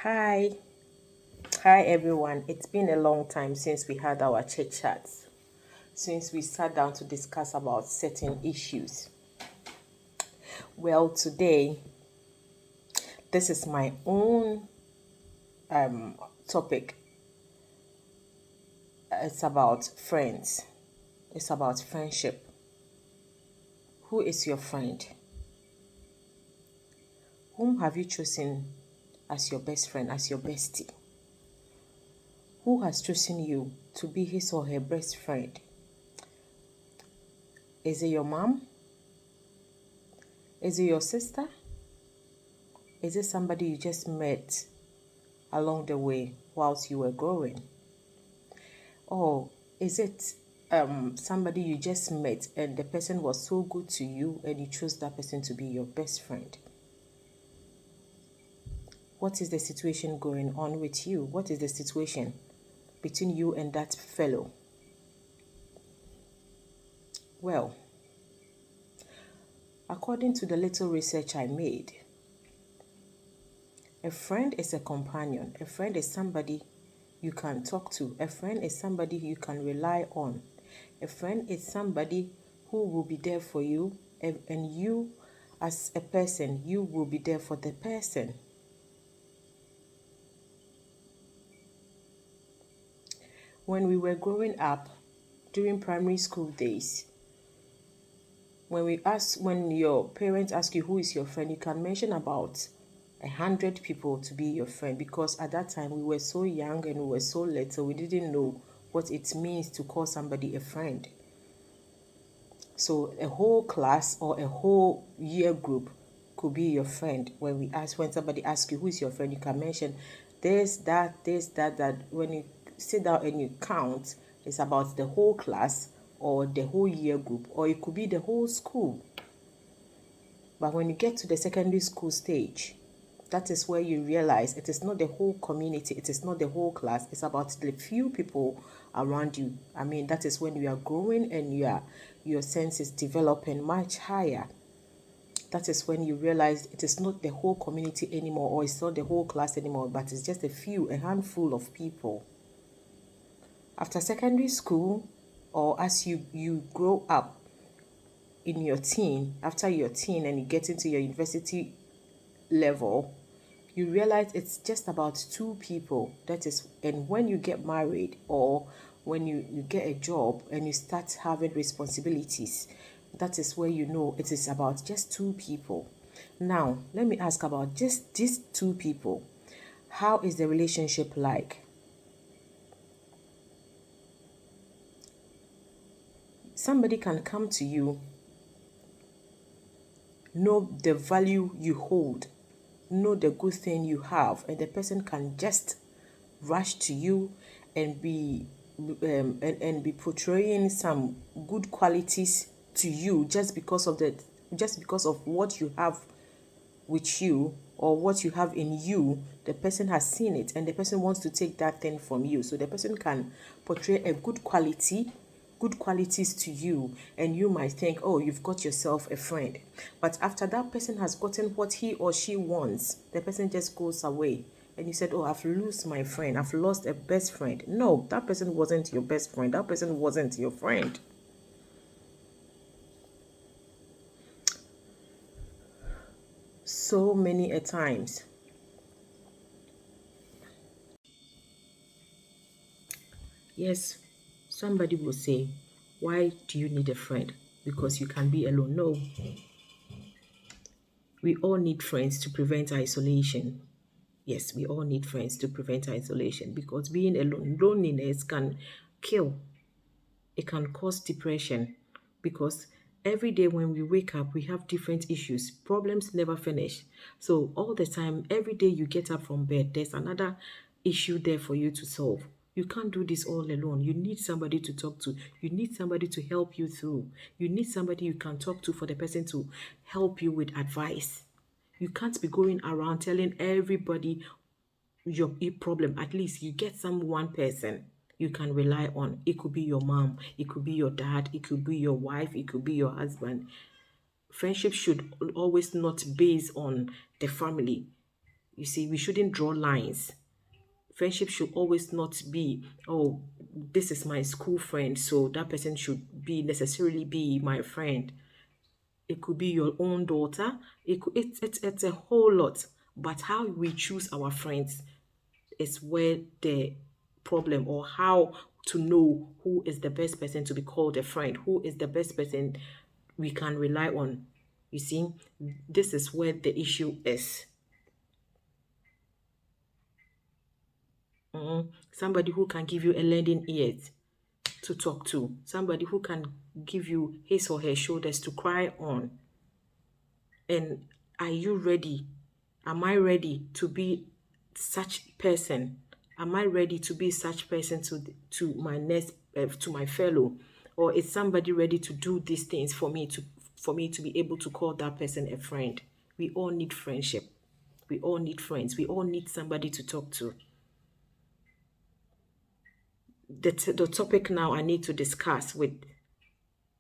Hi, hi everyone. It's been a long time since we had our chit chats, since we sat down to discuss about certain issues. Well, today, this is my own topic. It's about friends, it's about friendship. Who is your friend? Whom have you chosen as your best friend, as your bestie? Who has chosen you to be his or her best friend? Is it your mom? Is it your sister? Is it somebody you just met along the way whilst you were growing? Or is it somebody you just met and the person was so good to you and you chose that person to be your best friend? What is the situation going on with you? What is the situation between you and that fellow? Well, according to the little research I made, a friend is a companion. A friend is somebody you can talk to. A friend is somebody you can rely on. A friend is somebody who will be there for you, and you, as a person, you will be there for the person. When we were growing up, during primary school days, when your parents ask you who is your friend, you can mention about 100 people to be your friend, because at that time we were so young and we were so little, we didn't know what it means to call somebody a friend. So a whole class or a whole year group could be your friend. When somebody asks you who is your friend, you can mention this, that. When you sit down and you count, it's about the whole class or the whole year group, or it could be the whole school. But when you get to the secondary school stage, that is where you realize it is not the whole community, it is not the whole class, it's about the few people around you. I mean, that is when you are growing and your sense is developing much higher. That is when you realize it is not the whole community anymore, or it's not the whole class anymore, but it's just a handful of people. After secondary school, or as you grow up in your teen, after your teen and you get into your university level, you realize it's just about two people. And when you get married, or when you get a job and you start having responsibilities, that is where you know it is about just two people. Now, let me ask about just these two people. How is the relationship like? Somebody can come to you, know the value you hold, know the good thing you have, and the person can just rush to you and be portraying some good qualities to you just because of what you have with you, or what you have in you. The person has seen it and the person wants to take that thing from you, so the person can portray a good qualities to you, and you might think, oh, you've got yourself a friend. But after that person has gotten what he or she wants, the person just goes away, and you said, oh, I've lost my friend, I've lost a best friend. No, that person wasn't your best friend, that person wasn't your friend. So many a times, yes, somebody will say, why do you need a friend? Because you can be alone. No, we all need friends to prevent isolation. Yes, we all need friends to prevent isolation, because being alone, loneliness can kill. It can cause depression, because every day when we wake up, we have different issues. Problems never finish. So, all the time, every day you get up from bed, there's another issue there for you to solve. You can't do this all alone. You need somebody to talk to. You need somebody to help you through. You need somebody you can talk to, for the person to help you with advice. You can't be going around telling everybody your problem. At least you get one person you can rely on. It could be your mom, it could be your dad, it could be your wife, it could be your husband. Friendship should always not base on the family. You see, we shouldn't draw lines. Friendship should always not be, oh, this is my school friend, so that person should be necessarily be my friend. It could be your own daughter. It's a whole lot. But how we choose our friends is where the problem, or how to know who is the best person to be called a friend, who is the best person we can rely on. You see, this is where the issue is. Somebody who can give you a lending ear to talk to, somebody who can give you his or her shoulders to cry on. And are you ready? Am I ready to be such person? Am I ready to be such person to my next to my fellow? Or is somebody ready to do these things for me to be able to call that person a friend? We all need friendship. We all need friends. We all need somebody to talk to. The topic now I need to discuss with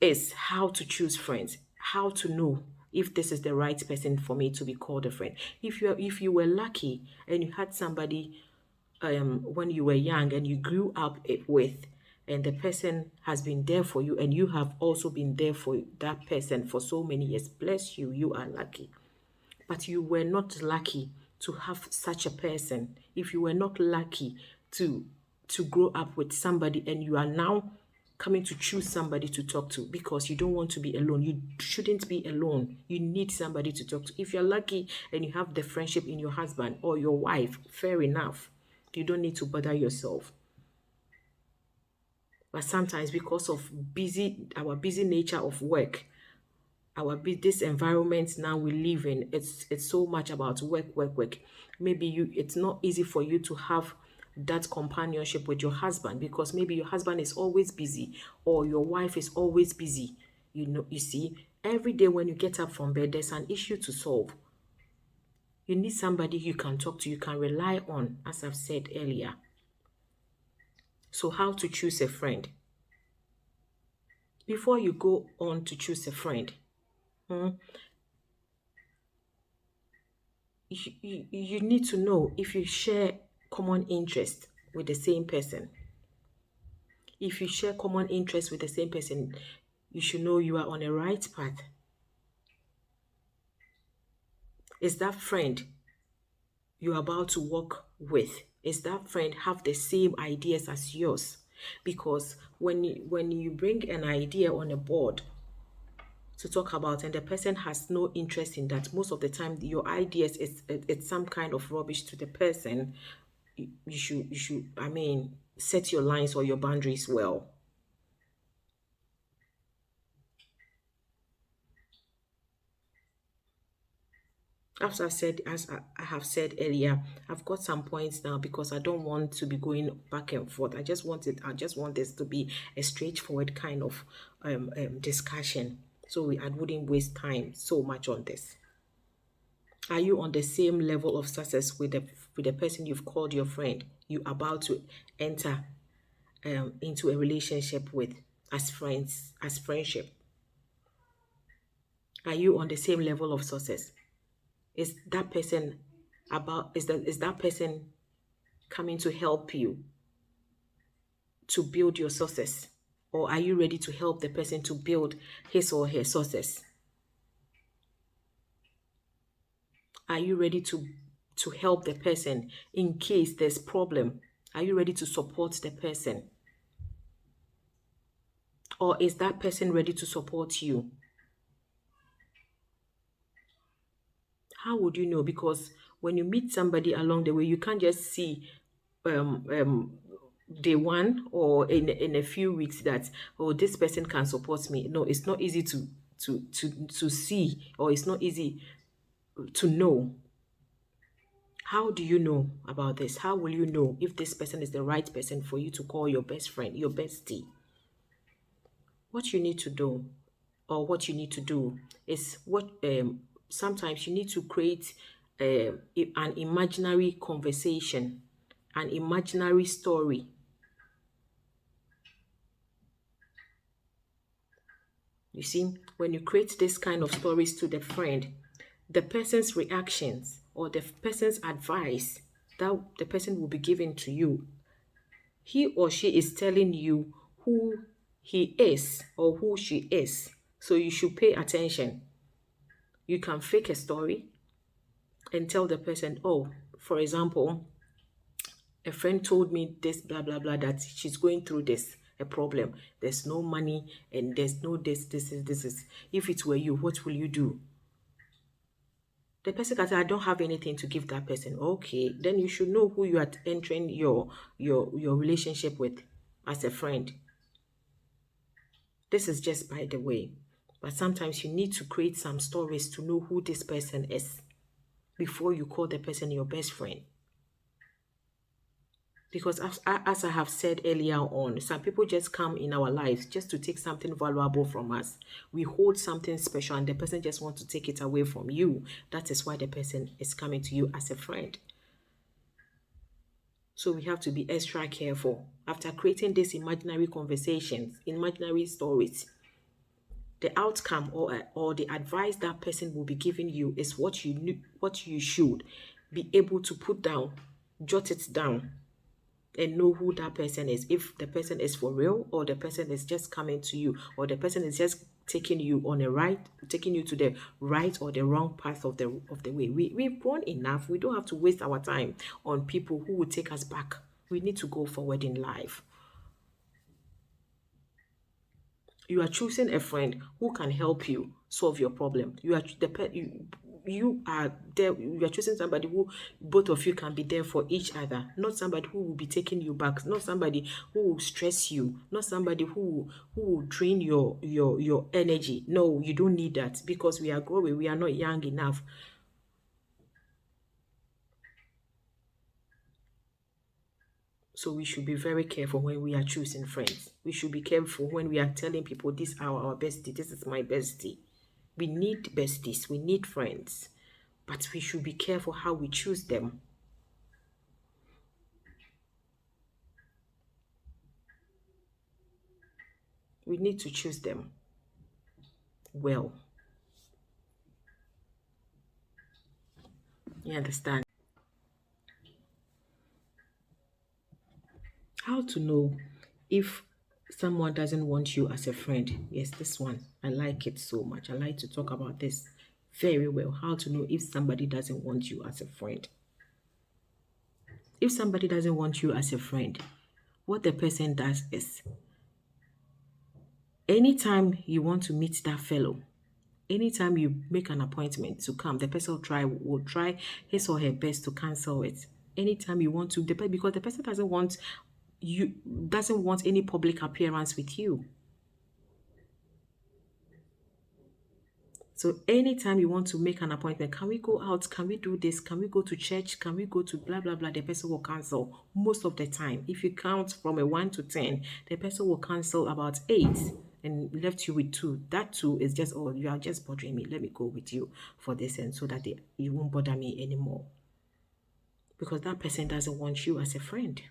is how to choose friends, how to know if this is the right person for me to be called a friend. If you were lucky and you had somebody when you were young and you grew up with, and the person has been there for you, and you have also been there for that person for so many years, bless you, you are lucky. But you were not lucky to have such a person. If you were not lucky to grow up with somebody, and you are now coming to choose somebody to talk to because you don't want to be alone. You shouldn't be alone. You need somebody to talk to. If you're lucky and you have the friendship in your husband or your wife, fair enough. You don't need to bother yourself. But sometimes, because of our busy nature of work, this environment now we live in, it's so much about work. Maybe it's not easy for you to have that companionship with your husband, because maybe your husband is always busy, or your wife is always busy. You see, every day when you get up from bed, there's an issue to solve. You need somebody you can talk to, you can rely on, as I've said earlier. So how to choose a friend? Before you go on to choose a friend, you need to know if you share common interest with the same person. If you share common interest with the same person, you should know you are on a right path. Is that friend you're about to work with, is that friend have the same ideas as yours? Because when you bring an idea on a board to talk about, and the person has no interest in that, most of the time your ideas it's some kind of rubbish to the person. You should set your lines or your boundaries well. As I have said earlier, I've got some points now because I don't want to be going back and forth. I just want this to be a straightforward kind of discussion, so I wouldn't waste time so much on this. Are you on the same level of success with the person you've called your friend, you about to enter into a relationship with, as friends, as friendship? Are you on the same level of success? Is that person is that person coming to help you to build your success? Or are you ready to help the person to build his or her success? Are you ready to help the person in case there's problem? Are you ready to support the person? Or is that person ready to support you? How would you know? Because when you meet somebody along the way, you can't just see um, um, day one or in a few weeks that, oh, this person can support me. No, it's not easy to see, or it's not easy to know. How do you know about this? How will you know if this person is the right person for you to call your best friend, your bestie? What you need to do, or what you need to do, is what sometimes you need to create an imaginary conversation, an imaginary story. You see, when you create this kind of stories to the friend, the person's reactions or the person's advice that the person will be giving to you, he or she is telling you who he is or who she is. So you should pay attention. You can fake a story and tell the person, oh, for example, a friend told me this, blah, blah, blah, that she's going through this, a problem. There's no money and there's no this is. If it were you, what will you do? The person can say, I don't have anything to give that person. Okay, then you should know who you are entering your relationship with as a friend. This is just by the way. But sometimes you need to create some stories to know who this person is before you call the person your best friend. Because as I have said earlier on, some people just come in our lives just to take something valuable from us. We hold something special and the person just wants to take it away from you. That is why the person is coming to you as a friend. So we have to be extra careful. After creating these imaginary conversations, imaginary stories, the outcome or the advice that person will be giving you is what you should be able to put down, jot it down, and know who that person is. If the person is for real, or the person is just coming to you, or the person is just taking you to the right or the wrong path of the way. We've grown enough. We don't have to waste our time on people who will take us back. We need to go forward in life. You are choosing a friend who can help you solve your problem. You are there. You are choosing somebody who both of you can be there for each other. Not somebody who will be taking you back. Not somebody who will stress you. Not somebody who will drain your energy. No, you don't need that because we are growing. We are not young enough. So we should be very careful when we are choosing friends. We should be careful when we are telling people this are our bestie. This is my bestie. We need besties. We need friends. But we should be careful how we choose them. We need to choose them well. You understand? How to know if someone doesn't want you as a friend? Yes, this one. I like it so much. I like to talk about this very well. How to know if somebody doesn't want you as a friend. If somebody doesn't want you as a friend, what the person does is anytime you want to meet that fellow, anytime you make an appointment to come, the person will try his or her best to cancel it. Anytime you want to, because the person doesn't want any public appearance with you. So anytime you want to make an appointment, can we go out? Can we do this? Can we go to church? Can we go to blah, blah, blah? The person will cancel most of the time. If you count from a 1 to 10, the person will cancel about 8 and left you with 2. That 2 is just, oh, you are just bothering me. Let me go with you for this and so that you won't bother me anymore. Because that person doesn't want you as a friend.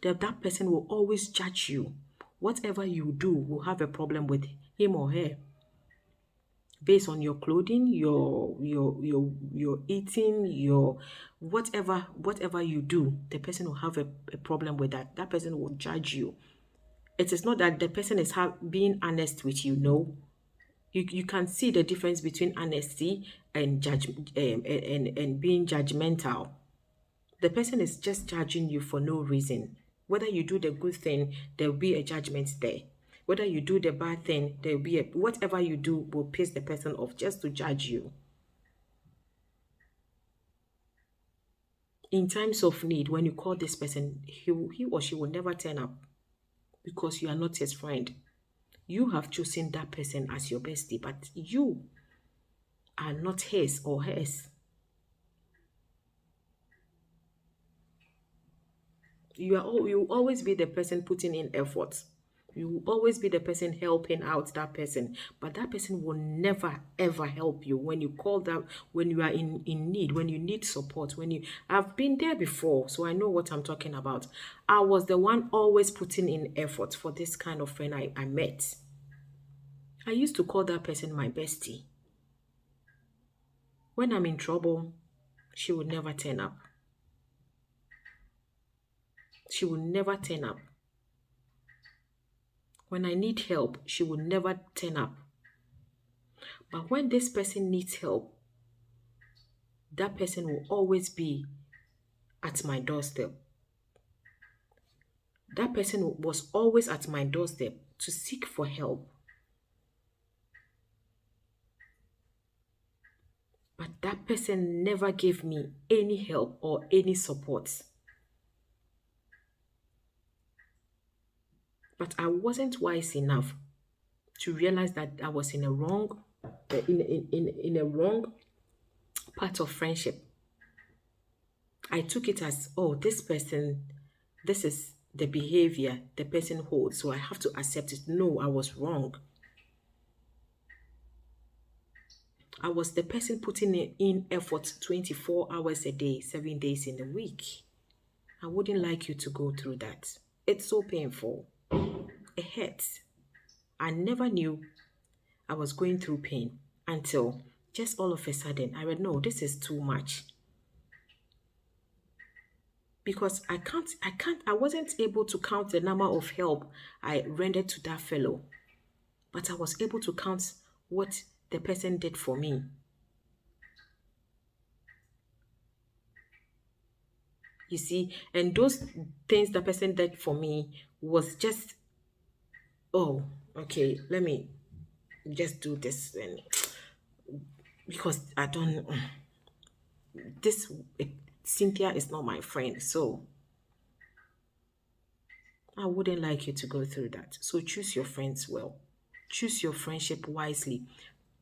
That person will always judge you. Whatever you do will have a problem with him or her. Based on your clothing, your eating, your whatever you do, the person will have a problem with that. That person will judge you. It is not that the person is being honest with you. No, you can see the difference between honesty and and being judgmental. The person is just judging you for no reason. Whether you do the good thing, there will be a judgment there. Whether you do the bad thing, there will be whatever you do will piss the person off just to judge you. In times of need, when you call this person, he or she will never turn up because you are not his friend. You have chosen that person as your bestie, but you are not his or hers. You will always be the person putting in effort. You will always be the person helping out that person, but that person will never ever help you when you call them, when you are in need, when you need support, I've been there before, so I know what I'm talking about. I was the one always putting in effort for this kind of friend I met. I used to call that person my bestie. When I'm in trouble, she would never turn up. She would never turn up. When I need help, she would never turn up. But when this person needs help, that person will always be at my doorstep. That person was always at my doorstep to seek for help. But that person never gave me any help or any support. But I wasn't wise enough to realize that I was in a wrong in a wrong part of friendship. I took it as, oh, this person, this is the behavior the person holds, so I have to accept it. No, I was wrong. I was the person putting in effort 24 hours a day, 7 days in a week. I wouldn't like you to go through that. It's so painful. It hurts. I never knew I was going through pain until just all of a sudden I read, no, this is too much. Because I wasn't able to count the number of help I rendered to that fellow, but I was able to count what the person did for me. You see, and those things the person did for me was just, oh, okay, let me just do this, and because I don't, this Cynthia is not my friend, so I wouldn't like you to go through that. So choose your friends well. Choose your friendship wisely.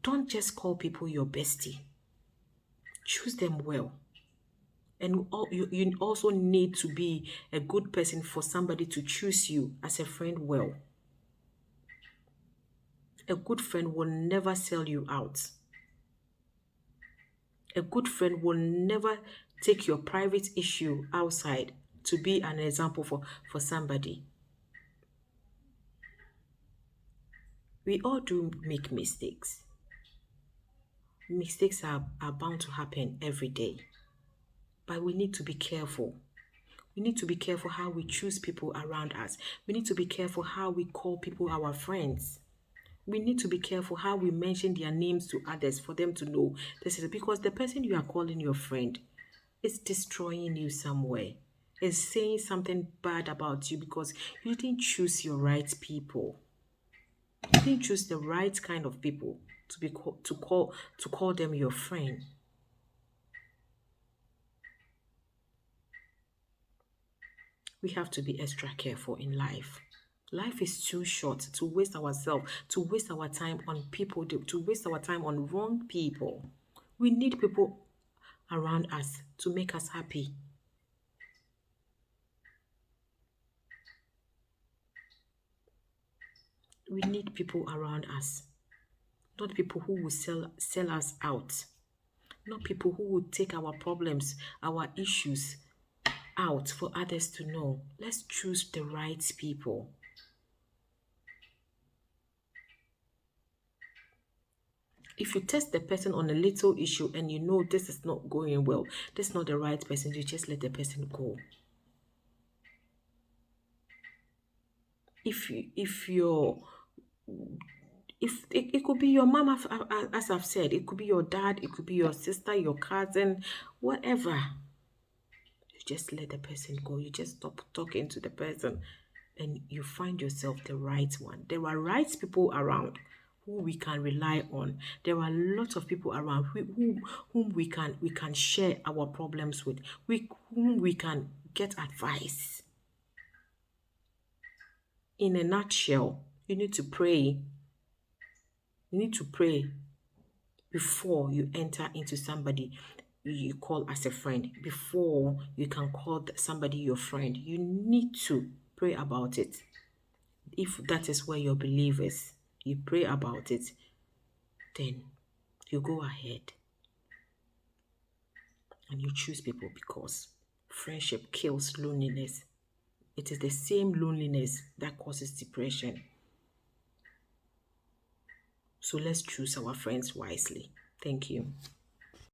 Don't just call people your bestie. Choose them well. And you also need to be a good person for somebody to choose you as a friend well. A good friend will never sell you out. A good friend will never take your private issue outside to be an example for somebody. We all do make mistakes. Mistakes are bound to happen every day. But we need to be careful. We need to be careful how we choose people around us. We need to be careful how we call people our friends. We need to be careful how we mention their names to others for them to know this is because the person you are calling your friend is destroying you somewhere. Is saying something bad about you because you didn't choose your right people. You didn't choose the right kind of people to call them your friend. We have to be extra careful in life. Life is too short to waste ourselves, to waste our time on people, to waste our time on wrong people. We need people around us to make us happy. We need people around us, not people who will sell us out, not people who will take our problems, our issues out for others to know. Let's choose the right people. If you test the person on a little issue and you know this is not going well, this is not the right person, you just let the person go. If it could be your mom, as I've said, it could be your dad, it could be your sister, your cousin, whatever. You just let the person go. You just stop talking to the person and you find yourself the right one. There are right people around who we can rely on. There are lots of people around whom we can share our problems with, whom we can get advice. In a nutshell, you need to pray. You need to pray before you enter into somebody you call as a friend. Before you can call somebody your friend, you need to pray about it. If that is where your belief is, you pray about it, then you go ahead and you choose people, because friendship kills loneliness. It is the same loneliness that causes depression. So let's choose our friends wisely. Thank you.